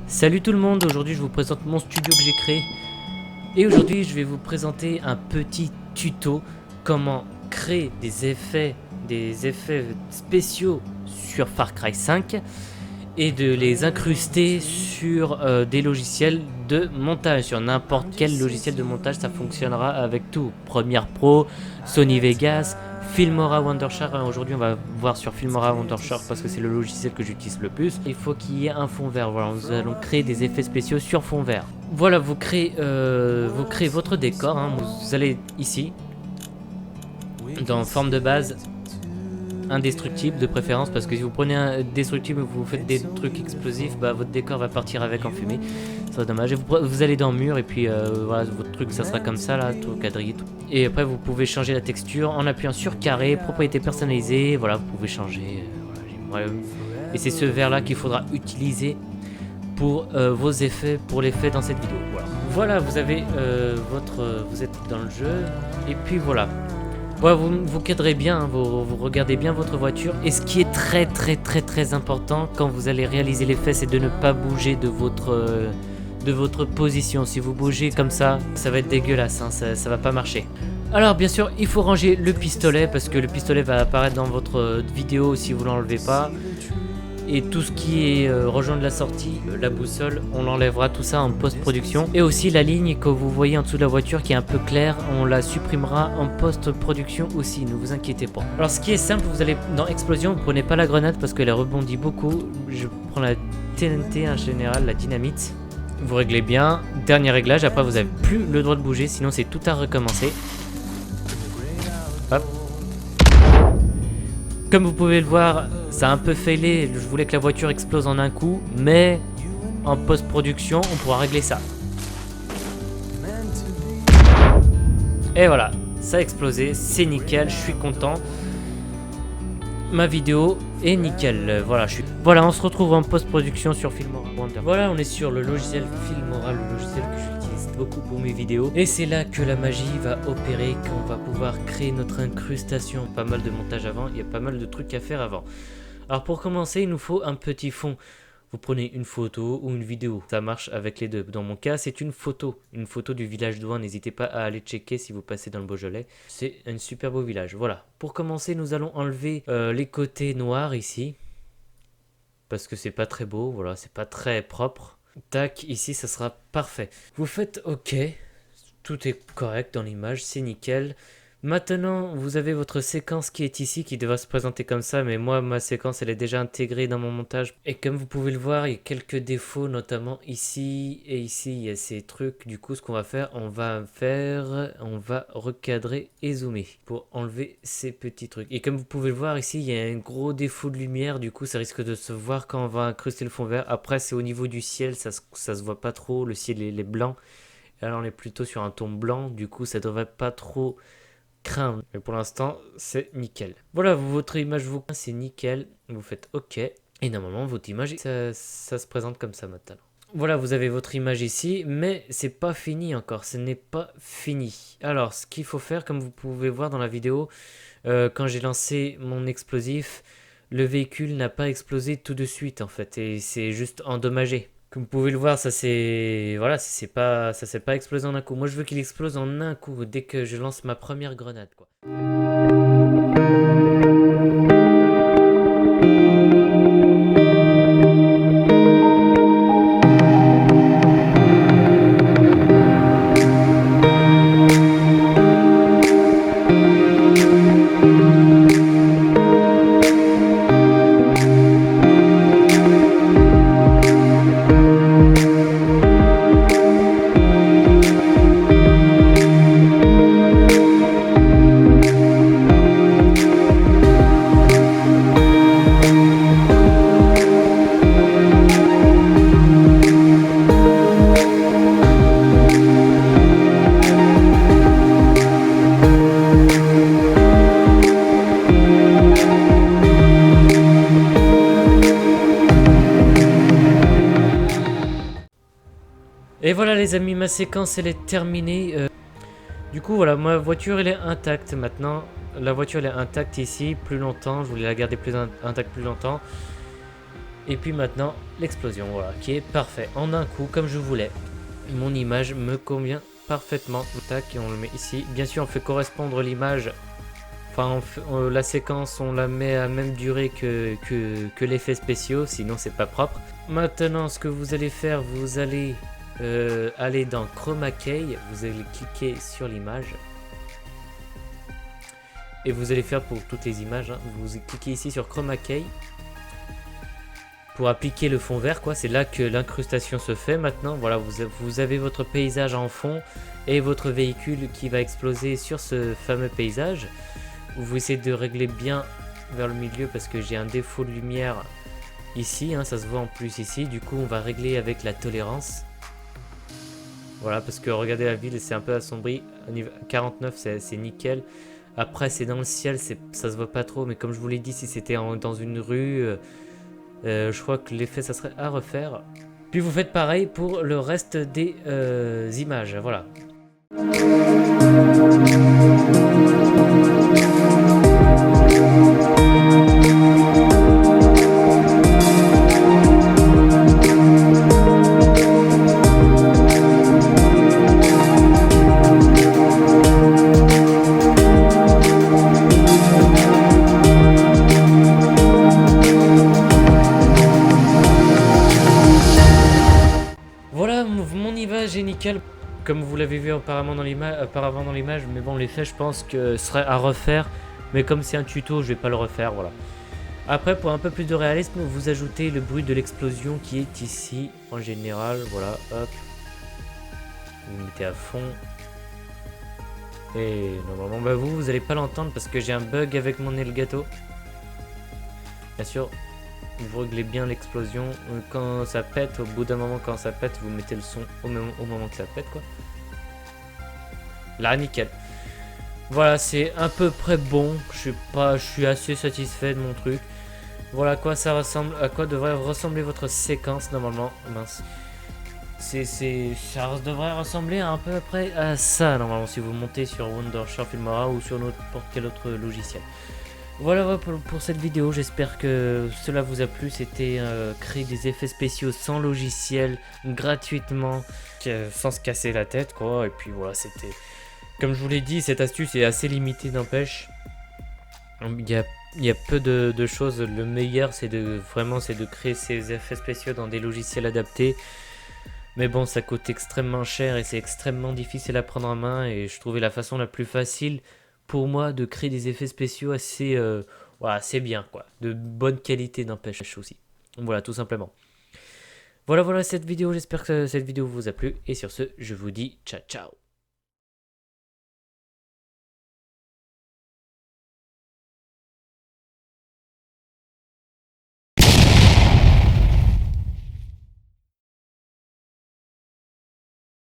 Salut tout le monde, aujourd'hui je vous présente mon studio que j'ai créé. Et aujourd'hui je vais vous présenter un petit tuto comment créer des effets spéciaux sur Far Cry 5 et de les incruster sur des logiciels de montage. Sur n'importe quel logiciel de montage, ça fonctionnera avec tout. Premiere Pro, Sony Vegas, Filmora Wondershare. Aujourd'hui on va voir sur Filmora Wondershare parce que c'est le logiciel que j'utilise le plus. Il faut qu'il y ait un fond vert. Voilà, nous allons créer des effets spéciaux sur fond vert. Voilà, vous créez votre décor, hein. Vous allez ici dans forme de base, indestructible de préférence, parce que si vous prenez un destructible et vous faites des trucs explosifs, bah votre décor va partir avec en fumée, ça serait dommage. Et vous allez dans le mur et puis voilà, votre truc ça sera comme ça là, tout quadrillé tout. Et après vous pouvez changer la texture en appuyant sur carré, propriété personnalisée, voilà, vous pouvez changer, voilà. Et c'est ce vert là qu'il faudra utiliser pour vos effets, pour l'effet dans cette vidéo. Voilà, vous avez vous êtes dans le jeu et puis voilà. Ouais, vous cadrez bien, hein, vous regardez bien votre voiture. Et ce qui est très important quand vous allez réaliser l'effet, c'est de ne pas bouger de votre position. Si vous bougez comme ça va être dégueulasse, hein, ça va pas marcher. Alors bien sûr, il faut ranger le pistolet parce que le pistolet va apparaître dans votre vidéo si vous l'enlevez pas. Et tout ce qui est rejoindre la sortie, la boussole, on l'enlèvera tout ça en post-production. Et aussi la ligne que vous voyez en dessous de la voiture qui est un peu claire, on la supprimera en post-production aussi, ne vous inquiétez pas. Alors ce qui est simple, vous allez dans explosion, vous prenez pas la grenade parce qu'elle rebondit beaucoup. Je prends la TNT en général, la dynamite. Vous réglez bien, dernier réglage, après vous n'avez plus le droit de bouger, sinon c'est tout à recommencer. Hop. Comme vous pouvez le voir, ça a un peu failé, je voulais que la voiture explose en un coup, mais en post-production, on pourra régler ça. Et voilà, ça a explosé, c'est nickel, je suis content. Ma vidéo est nickel, voilà, voilà, on se retrouve en post-production sur Filmora Wonder. Voilà, on est sur le logiciel Filmora, le logiciel que j'utilise beaucoup pour mes vidéos. Et c'est là que la magie va opérer, qu'on va pouvoir créer notre incrustation. Pas mal de montage avant, il y a pas mal de trucs à faire avant. Alors pour commencer, il nous faut un petit fond. Vous prenez une photo ou une vidéo, ça marche avec les deux. Dans mon cas, c'est une photo du village d'Ouin. N'hésitez pas à aller checker si vous passez dans le Beaujolais. C'est un super beau village. Voilà. Pour commencer, nous allons enlever les côtés noirs ici. Parce que c'est pas très beau, voilà, c'est pas très propre. Tac, ici, ça sera parfait. Vous faites OK. Tout est correct dans l'image, c'est nickel. Maintenant, vous avez votre séquence qui est ici, qui devra se présenter comme ça, mais moi, ma séquence, elle est déjà intégrée dans mon montage. Et comme vous pouvez le voir, il y a quelques défauts, notamment ici et ici, il y a ces trucs. Du coup, ce qu'on va faire, on va recadrer et zoomer pour enlever ces petits trucs. Et comme vous pouvez le voir ici, il y a un gros défaut de lumière, du coup, ça risque de se voir quand on va incruster le fond vert. Après, c'est au niveau du ciel, ça se voit pas trop, le ciel il est blanc. Et là, on est plutôt sur un ton blanc, du coup, ça devrait pas trop craindre, mais pour l'instant c'est nickel. Voilà, votre image c'est nickel, vous faites OK et normalement votre image ça se présente comme ça maintenant. Voilà, vous avez votre image ici, mais c'est pas fini encore, ce n'est pas fini. Alors ce qu'il faut faire, comme vous pouvez voir dans la vidéo, quand j'ai lancé mon explosif, le véhicule n'a pas explosé tout de suite en fait, et c'est juste endommagé. Comme vous pouvez le voir, ça s'est pas explosé en un coup. Moi, je veux qu'il explose en un coup dès que je lance ma première grenade, quoi. Et voilà les amis, ma séquence elle est terminée. Du coup voilà, ma voiture elle est intacte maintenant. La voiture elle est intacte ici plus longtemps. Je voulais la garder plus intacte plus longtemps. Et puis maintenant, l'explosion, voilà, qui est parfait. En un coup, comme je voulais. Mon image me convient parfaitement. Tac, et on le met ici. Bien sûr, on fait correspondre l'image. Enfin, la séquence, on la met à la même durée que l'effet spéciaux, sinon c'est pas propre. Maintenant, ce que vous allez faire, vous allez aller dans Chroma Key, vous allez cliquer sur l'image. Et vous allez faire pour toutes les images, hein, vous cliquez ici sur Chroma Key. Pour appliquer le fond vert, quoi, c'est là que l'incrustation se fait maintenant. Voilà, vous avez votre paysage en fond et votre véhicule qui va exploser sur ce fameux paysage. Vous essayez de régler bien vers le milieu parce que j'ai un défaut de lumière ici, hein, ça se voit en plus ici. Du coup, on va régler avec la tolérance. Voilà, parce que regardez la ville, c'est un peu assombri. Au niveau 49, c'est nickel. Après, c'est dans le ciel, ça se voit pas trop. Mais comme je vous l'ai dit, si c'était dans une rue, je crois que l'effet, ça serait à refaire. Puis vous faites pareil pour le reste des images. Voilà. Voilà, mon image est nickel. Comme vous l'avez vu auparavant dans l'image, mais bon, l'effet, je pense que ce serait à refaire. Mais comme c'est un tuto, je vais pas le refaire, voilà. Après, pour un peu plus de réalisme, vous ajoutez le bruit de l'explosion qui est ici, en général, voilà, hop. Vous mettez à fond. Et normalement, bah vous allez pas l'entendre parce que j'ai un bug avec mon Elgato. Bien sûr, vous réglez bien l'explosion. Quand ça pète, au bout d'un moment, quand ça pète, vous mettez le son au moment que ça pète, quoi. Là, nickel. Voilà, c'est à peu près bon. Je suis assez satisfait de mon truc. Voilà à quoi ça ressemble, à quoi devrait ressembler votre séquence normalement. Mince. Ça devrait ressembler à peu près à ça normalement si vous montez sur Wondershare Filmora ou sur n'importe quel autre logiciel. Voilà pour cette vidéo, j'espère que cela vous a plu. C'était créer des effets spéciaux sans logiciel, gratuitement, sans se casser la tête, quoi. Et puis voilà, c'était... Comme je vous l'ai dit, cette astuce est assez limitée, n'empêche. Il y a peu de choses. Le meilleur, c'est de créer ces effets spéciaux dans des logiciels adaptés. Mais bon, ça coûte extrêmement cher et c'est extrêmement difficile à prendre en main. Et je trouvais la façon la plus facile pour moi de créer des effets spéciaux assez, voilà, assez bien, quoi. De bonne qualité, n'empêche aussi. Voilà, tout simplement. Voilà cette vidéo. J'espère que cette vidéo vous a plu. Et sur ce, je vous dis ciao, ciao.